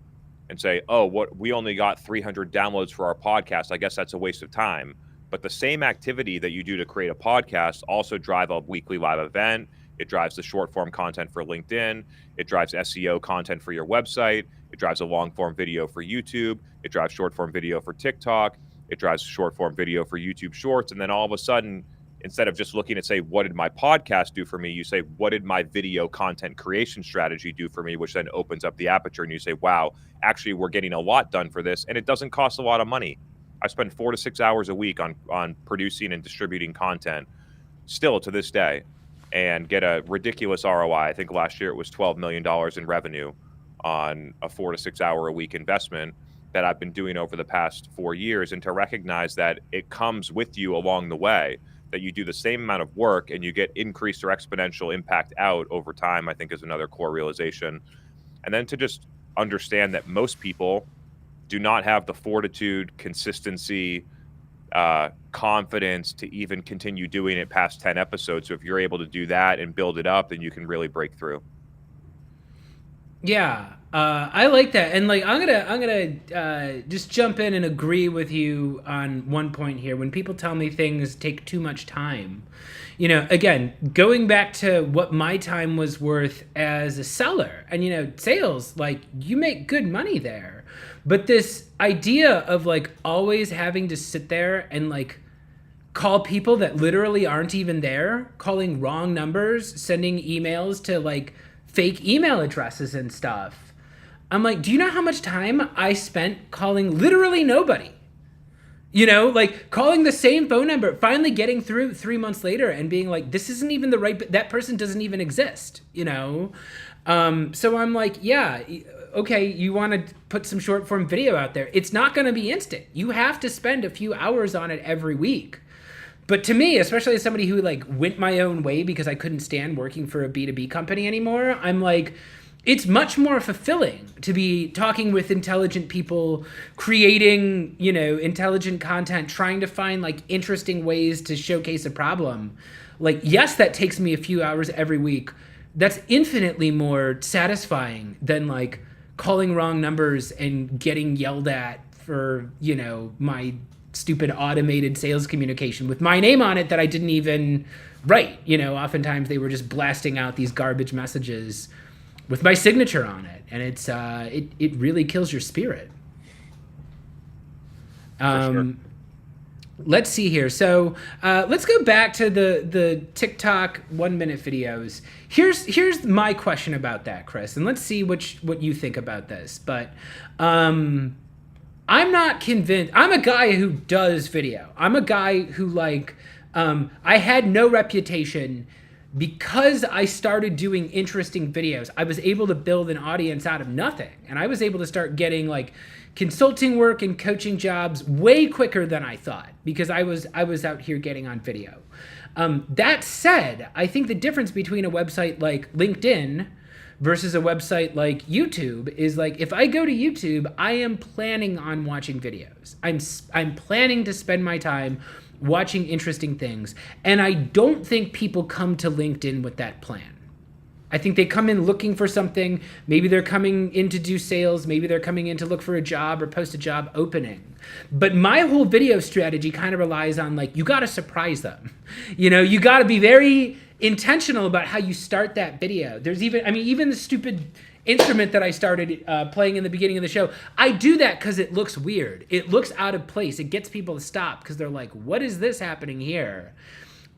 and say, oh, we only got 300 downloads for our podcast. I guess that's a waste of time. But the same activity that you do to create a podcast also drive a weekly live event. It drives the short form content for LinkedIn. It drives SEO content for your website. It drives a long form video for YouTube. It drives short form video for TikTok. It drives short form video for YouTube Shorts. And then all of a sudden, instead of just looking at say, what did my podcast do for me? You say, what did my video content creation strategy do for me? Which then opens up the aperture and you say, wow, actually we're getting a lot done for this. And it doesn't cost a lot of money. I spend 4 to 6 hours a week on producing and distributing content still to this day, and get a ridiculous ROI. I think last year it was $12 million in revenue on a 4 to 6 hour a week investment that I've been doing over the past 4 years. And to recognize that it comes with you along the way, that you do the same amount of work and you get increased or exponential impact out over time, I think is another core realization. And then to just understand that most people do not have the fortitude, consistency, confidence to even continue doing it past 10 episodes. So if you're able to do that and build it up, then you can really break through. Yeah, I like that, and like I'm gonna just jump in and agree with you on one point here. When people tell me things take too much time, again, going back to what my time was worth as a seller, and sales, like you make good money there, but this idea of like always having to sit there and like call people that literally aren't even there, calling wrong numbers, sending emails to like fake email addresses and stuff. I'm like, do you know how much time I spent calling literally nobody? Like calling the same phone number, finally getting through 3 months later and being like, this isn't even the right, that person doesn't even exist. So I'm like, yeah, okay, you want to put some short form video out there. It's not going to be instant. You have to spend a few hours on it every week. But to me, especially as somebody who like went my own way because I couldn't stand working for a B2B company anymore, I'm like, it's much more fulfilling to be talking with intelligent people, creating, intelligent content, trying to find like interesting ways to showcase a problem. Like, yes, that takes me a few hours every week. That's infinitely more satisfying than like calling wrong numbers and getting yelled at for, my stupid automated sales communication with my name on it that I didn't even write. Oftentimes they were just blasting out these garbage messages with my signature on it, and it really kills your spirit. For sure. Let's see here. So let's go back to the TikTok 1 minute videos. Here's my question about that, Chris, and let's see what you think about this. But I'm not convinced. I'm a guy who does video. I'm a guy who like I had no reputation because I started doing interesting videos. I was able to build an audience out of nothing, and I was able to start getting like consulting work and coaching jobs way quicker than I thought because I was out here getting on video. That said, I think the difference between a website like LinkedIn versus a website like YouTube is like if I go to YouTube, I am planning on watching videos. I'm planning to spend my time watching interesting things, and I don't think people come to LinkedIn with that plan. I think they come in looking for something. Maybe they're coming in to do sales. Maybe they're coming in to look for a job or post a job opening. But my whole video strategy kind of relies on like, you got to surprise them. You got to be very intentional about how you start that video. There's even the stupid instrument that I started playing in the beginning of the show. I do that because it looks weird. It looks out of place. It gets people to stop because they're like, what is this happening here?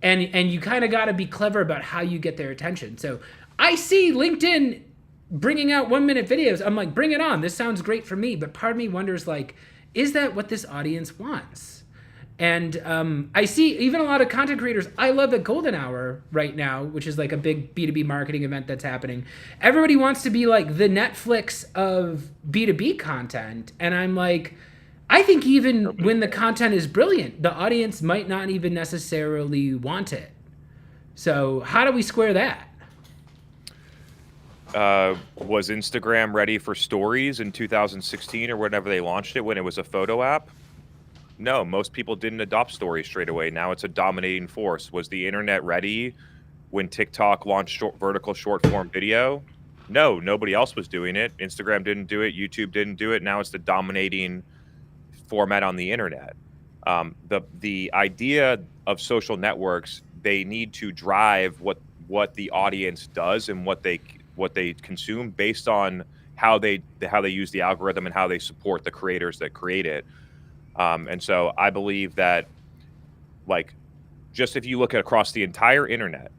And you kind of got to be clever about how you get their attention. So I see LinkedIn bringing out 1 minute videos. I'm like, bring it on. This sounds great for me. But part of me wonders, like, is that what this audience wants? And I see even a lot of content creators. I love the Golden Hour right now, which is like a big B2B marketing event that's happening. Everybody wants to be like the Netflix of B2B content. And I'm like, I think even when the content is brilliant, the audience might not even necessarily want it. So how do we square that? Was Instagram ready for stories in 2016 or whenever they launched it when it was a photo app? No, most people didn't adopt stories straight away. Now it's a dominating force. Was the internet ready when TikTok launched vertical short form video? No, nobody else was doing it. Instagram didn't do it. YouTube didn't do it. Now it's the dominating format on the internet. The idea of social networks, they need to drive what the audience does and what they consume based on how they use the algorithm and how they support the creators that create it. And so I believe that, like, just if you look at across the entire internet,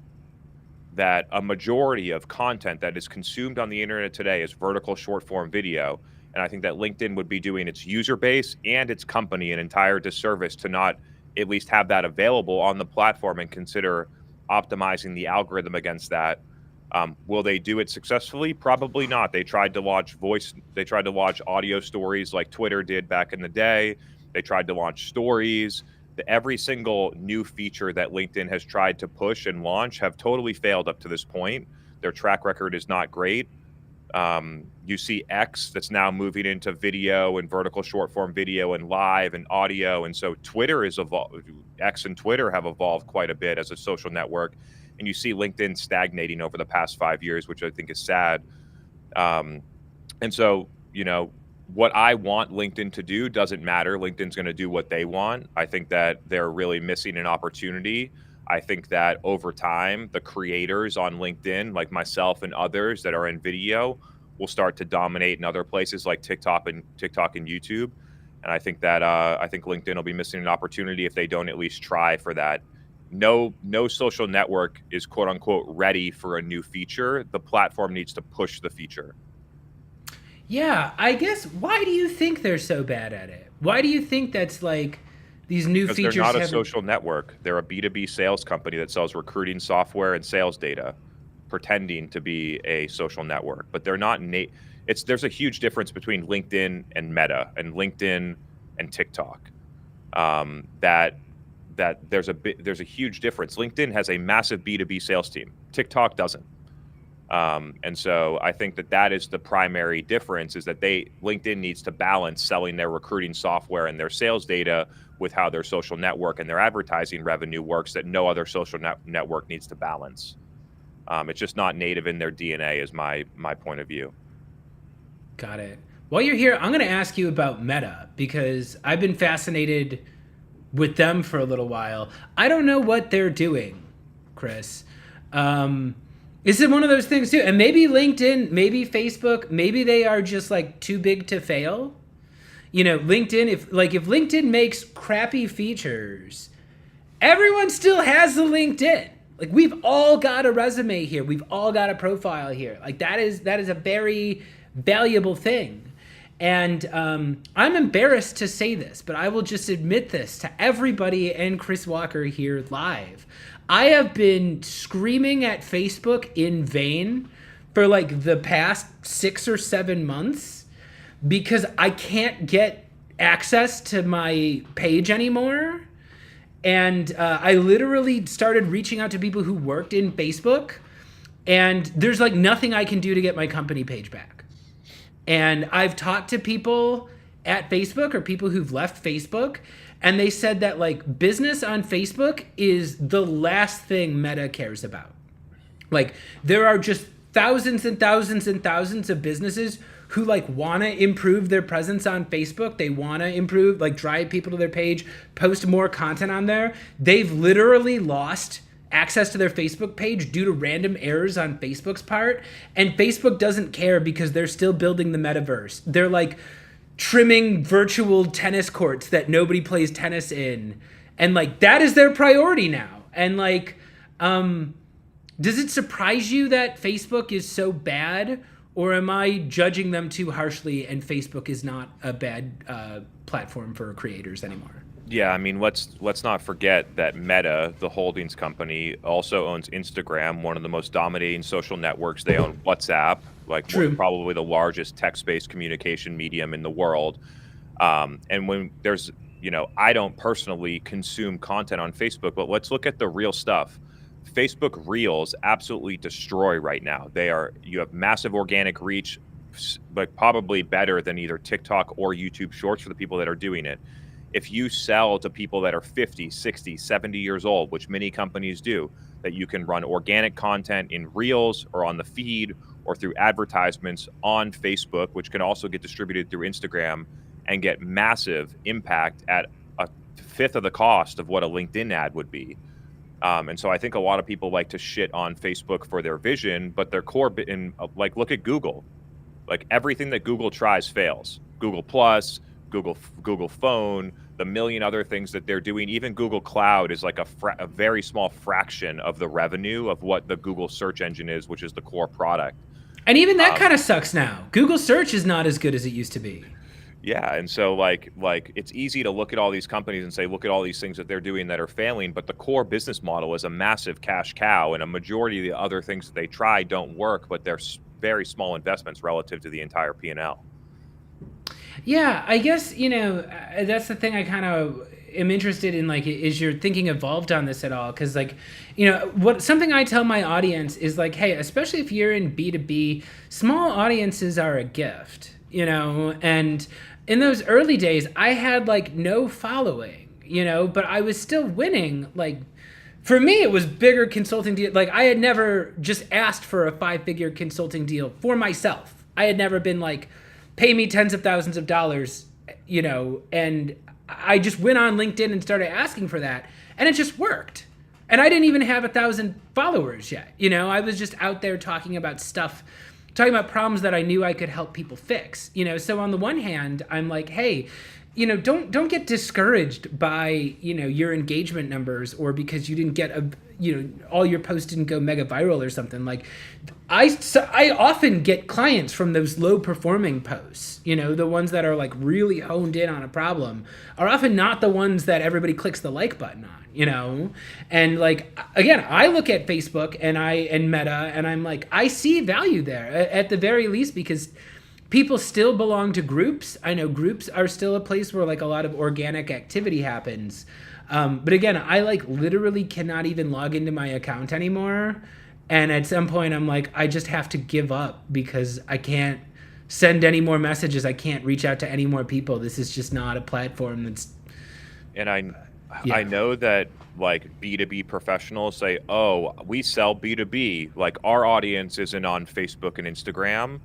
that a majority of content that is consumed on the internet today is vertical short form video. And I think that LinkedIn would be doing its user base and its company an entire disservice to not at least have that available on the platform and consider optimizing the algorithm against that. Will they do it successfully? Probably not. They tried to launch audio stories like Twitter did back in the day. They tried to launch stories. Every single new feature that LinkedIn has tried to push and launch have totally failed up to this point. Their track record is not great. You see X that's now moving into video and vertical short form video and live and audio. And so Twitter is evolved. X and Twitter have evolved quite a bit as a social network. And you see LinkedIn stagnating over the past 5 years, which I think is sad. And so, what I want LinkedIn to do doesn't matter. LinkedIn's going to do what they want. I think that they're really missing an opportunity. I think that over time, the creators on LinkedIn, like myself and others that are in video, will start to dominate in other places like TikTok and YouTube. And I think that LinkedIn will be missing an opportunity if they don't at least try for that. No social network is quote unquote ready for a new feature. The platform needs to push the feature. Yeah, I guess, why do you think they're so bad at it? Why do you think that's like these new Because features they're not a haven't... social network. They're a B2B sales company that sells recruiting software and sales data, pretending to be a social network. But they're not. There's a huge difference between LinkedIn and Meta and LinkedIn and TikTok. That there's a huge difference. LinkedIn has a massive B2B sales team. TikTok doesn't. And so I think that is the primary difference, is that LinkedIn needs to balance selling their recruiting software and their sales data with how their social network and their advertising revenue works, that no other social network needs to balance. It's just not native in their DNA, is my point of view. Got it. While you're here, I'm going to ask you about Meta, because I've been fascinated with them for a little while. I don't know what they're doing, Chris. Is it one of those things too? And maybe LinkedIn, maybe Facebook, maybe they are just like too big to fail. LinkedIn, if LinkedIn makes crappy features, everyone still has the LinkedIn. Like, we've all got a resume here. We've all got a profile here. Like, that is a very valuable thing. And I'm embarrassed to say this, but I will just admit this to everybody and Chris Walker here live. I have been screaming at Facebook in vain for like the past 6 or 7 months because I can't get access to my page anymore. And I literally started reaching out to people who worked in Facebook, and there's like nothing I can do to get my company page back. And I've talked to people at Facebook or people who've left Facebook, and they said that like business on Facebook is the last thing Meta cares about. Like, there are just thousands and thousands and thousands of businesses who like want to improve their presence on Facebook. They want to improve, like, drive people to their page, post more content on there. They've literally lost access to their Facebook page due to random errors on Facebook's part. And Facebook doesn't care because they're still building the metaverse. They're like trimming virtual tennis courts that nobody plays tennis in. And like, that is their priority now. And like, does it surprise you that Facebook is so bad? Or am I judging them too harshly and Facebook is not a bad platform for creators anymore? Yeah, I mean, let's not forget that Meta, the holdings company, also owns Instagram, one of the most dominating social networks. They own WhatsApp, like probably the largest text-based communication medium in the world. And when there's, I don't personally consume content on Facebook, but let's look at the real stuff. Facebook Reels absolutely destroy right now. You have massive organic reach, but probably better than either TikTok or YouTube Shorts for the people that are doing it. If you sell to people that are 50, 60, 70 years old, which many companies do, that you can run organic content in Reels or on the feed or through advertisements on Facebook, which can also get distributed through Instagram and get massive impact at a fifth of the cost of what a LinkedIn ad would be. And so I think a lot of people like to shit on Facebook for their vision, but their core, like, look at Google. Like, everything that Google tries fails. Google Plus, Google Phone, the million other things that they're doing. Even Google Cloud is like a very small fraction of the revenue of what the Google search engine is, which is the core product. And even that kind of sucks now. Google search is not as good as it used to be. Yeah, and so like it's easy to look at all these companies and say, look at all these things that they're doing that are failing, but the core business model is a massive cash cow, and a majority of the other things that they try don't work, but they're very small investments relative to the entire P&L. Yeah, I guess, that's the thing I kind of am interested in, like, is your thinking evolved on this at all? Because, like, something I tell my audience is like, hey, especially if you're in B2B, small audiences are a gift, and in those early days, I had like no following, but I was still winning. Like, for me, it was bigger consulting deal. Like, I had never just asked for a 5-figure consulting deal for myself. I had never been like, pay me tens of thousands of dollars, and I just went on LinkedIn and started asking for that, and it just worked. And I didn't even have 1,000 followers yet. I was just out there talking about problems that I knew I could help people fix. So on the one hand, I'm like, hey, don't get discouraged by your engagement numbers, or because you didn't get all your posts didn't go mega viral or something. Like I often get clients from those low performing posts. The ones that are like really honed in on a problem are often not the ones that everybody clicks the like button on. And like, again, I look at Facebook and Meta, and I'm like, I see value there at the very least, because people still belong to groups. I know groups are still a place where like a lot of organic activity happens. But again, I like literally cannot even log into my account anymore. And at some point I'm like, I just have to give up because I can't send any more messages. I can't reach out to any more people. This is just not a platform that's... And I know that like B2B professionals say, oh, we sell B2B. Like our audience isn't on Facebook and Instagram,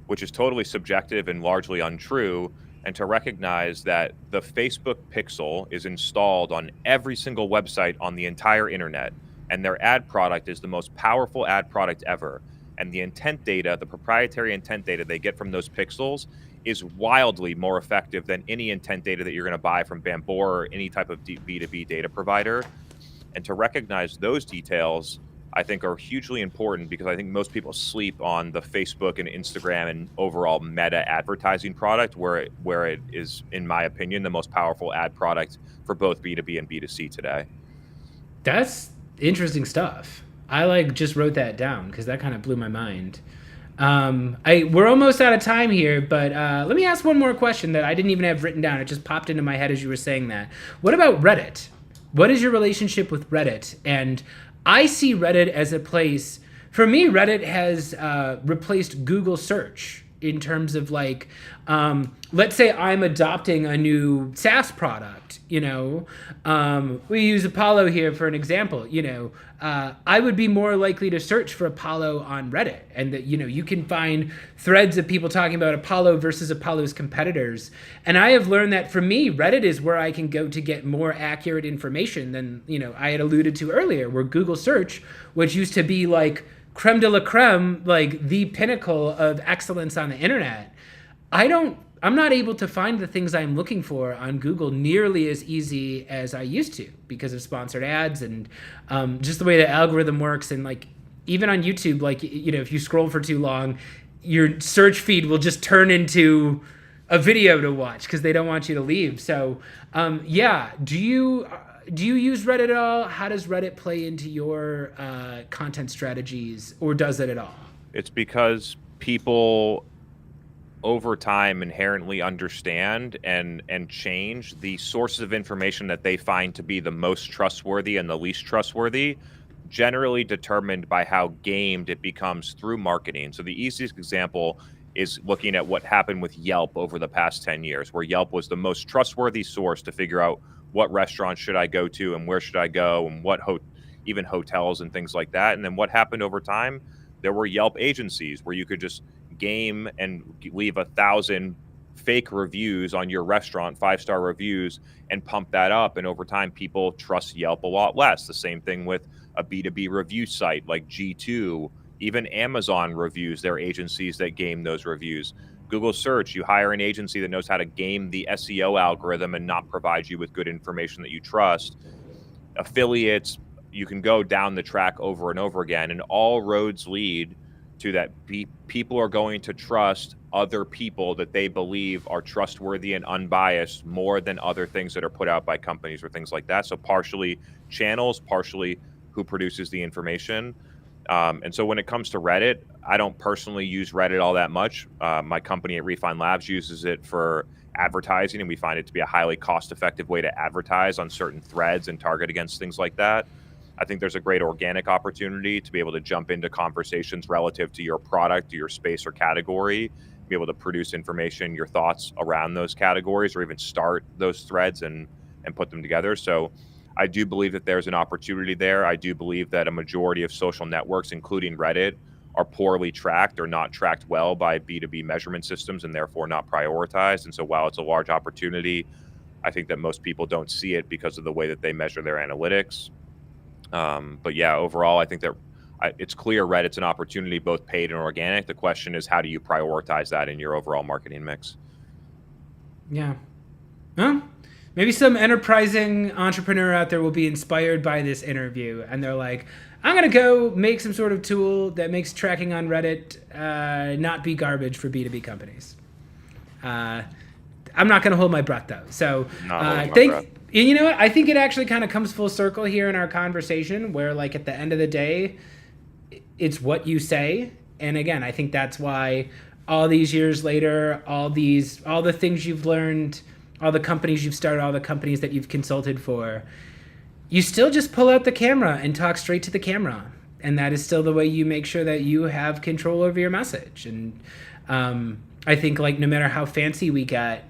which is totally subjective and largely untrue. And to recognize that the Facebook pixel is installed on every single website on the entire internet, and their ad product is the most powerful ad product ever. And the intent data, the proprietary intent data they get from those pixels is wildly more effective than any intent data that you're going to buy from Bamboo or any type of B2B data provider. And to recognize those details, I think are hugely important, because I think most people sleep on the Facebook and Instagram and overall Meta advertising product, where it is, in my opinion, the most powerful ad product for both B2B and B2C today. That's interesting stuff. I like just wrote that down because that kind of blew my mind. We're almost out of time here, but let me ask one more question that I didn't even have written down. It just popped into my head as you were saying that. What about Reddit? What is your relationship with Reddit? And I see Reddit as a place, for me, Reddit has replaced Google search in terms of like, let's say I'm adopting a new SaaS product, we use Apollo here for an example, I would be more likely to search for Apollo on Reddit, and that, you can find threads of people talking about Apollo versus Apollo's competitors. And I have learned that for me, Reddit is where I can go to get more accurate information than, I had alluded to earlier, where Google search, which used to be like creme de la creme, like the pinnacle of excellence on the internet, I'm not able to find the things I'm looking for on Google nearly as easy as I used to, because of sponsored ads and just the way the algorithm works. And like, even on YouTube, like, if you scroll for too long, your search feed will just turn into a video to watch because they don't want you to leave. So do you use Reddit at all? How does Reddit play into your content strategies, or does it at all? It's because people over time inherently understand and change the sources of information that they find to be the most trustworthy and the least trustworthy, generally determined by how gamed it becomes through marketing. So the easiest example is looking at what happened with Yelp over the past 10 years, where Yelp was the most trustworthy source to figure out what restaurants should I go to and where should I go, and what even hotels and things like that. And then what happened over time? There were Yelp agencies where you could just game and leave 1,000 fake reviews on your restaurant, 5-star reviews, and pump that up. And over time, people trust Yelp a lot less. The same thing with a B2B review site like G2, even Amazon reviews their agencies that game those reviews. Google search, you hire an agency that knows how to game the SEO algorithm and not provide you with good information that you trust. Affiliates, you can go down the track over and over again, and all roads lead to that people are going to trust other people that they believe are trustworthy and unbiased more than other things that are put out by companies or things like that. So partially channels, partially who produces the information. And so when it comes to Reddit, I don't personally use Reddit all that much. My company at Refine Labs uses it for advertising, and we find it to be a highly cost-effective way to advertise on certain threads and target against things like that. I think there's a great organic opportunity to be able to jump into conversations relative to your product, your space or category, be able to produce information, your thoughts around those categories, or even start those threads and put them together. So I do believe that there's an opportunity there. I do believe that a majority of social networks, including Reddit, are poorly tracked or not tracked well by B2B measurement systems and therefore not prioritized. And so while it's a large opportunity, I think that most people don't see it because of the way that they measure their analytics. But yeah, overall, I think that it's clear Reddit's an opportunity, both paid and organic. The question is, how do you prioritize that in your overall marketing mix? Yeah. Well, maybe some enterprising entrepreneur out there will be inspired by this interview, and they're like, I'm going to go make some sort of tool that makes tracking on Reddit not be garbage for B2B companies. I'm not going to hold my breath, though. So you know what? I think it actually kind of comes full circle here in our conversation where, like, at the end of the day, it's what you say. And again, I think that's why all these years later, all the things you've learned, all the companies you've started, all the companies that you've consulted for, you still just pull out the camera and talk straight to the camera. And that is still the way you make sure that you have control over your message. And I think, like, no matter how fancy we get,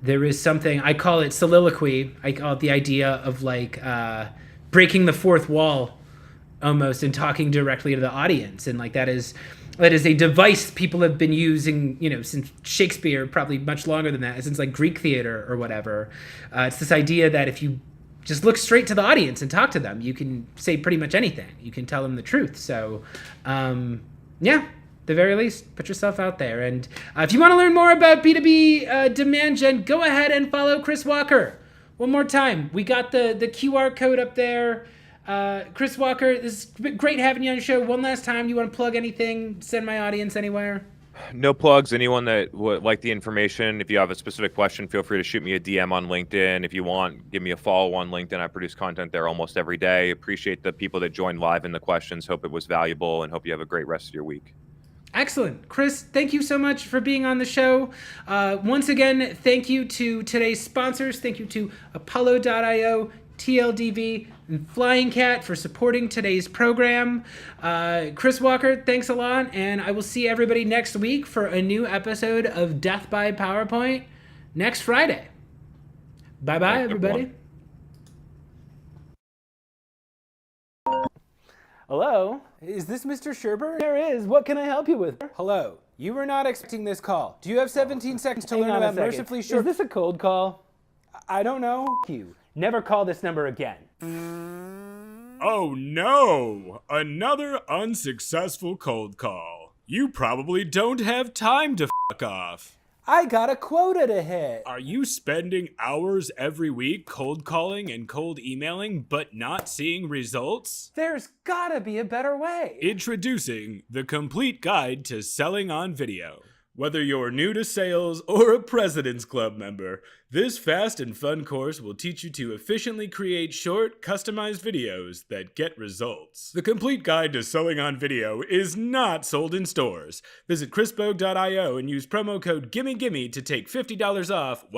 there is something, I call it soliloquy. I call it the idea of, like, breaking the fourth wall almost and talking directly to the audience. And, like, that is a device people have been using, you know, since Shakespeare, probably much longer than that, since, like, Greek theater or whatever. It's this idea that if you just look straight to the audience and talk to them, you can say pretty much anything. You can tell them the truth. So, yeah, the very least, put yourself out there. And if you want to learn more about B2B demand gen, go ahead and follow Chris Walker. One more time, we got the QR code up there. Chris Walker, this is great having you on the show. One last time, you want to plug anything, send my audience anywhere? No plugs. Anyone that would like the information, if you have a specific question, feel free to shoot me a DM on LinkedIn. If you want, give me a follow on LinkedIn. I produce content there almost every day. Appreciate the people that joined live in the questions. Hope it was valuable and hope you have a great rest of your week. Excellent. Chris, thank you so much for being on the show. Once again, thank you to today's sponsors. Thank you to Apollo.io, TLDV, and Flying Cat for supporting today's program. Chris Walker, thanks a lot, and I will see everybody next week for a new episode of Death by PowerPoint next Friday. Bye-bye, everybody. Hello? Is this Mr. Sherber? There is. What can I help you with? Hello. You were not expecting this call. Do you have 17 seconds to Hang learn on a about second. mercifully short... Is this a cold call? I don't know. You. Never call this number again. Oh no! Another unsuccessful cold call. You probably don't have time to fuck off. I got a quota to hit. Are you spending hours every week cold calling and cold emailing but not seeing results? There's gotta be a better way. Introducing the complete guide to selling on video. Whether you're new to sales or a President's Club member, this fast and fun course will teach you to efficiently create short, customized videos that get results. The complete guide to selling on video is not sold in stores. Visit chrisbogue.io and use promo code GIMMEGIMME to take $50 off while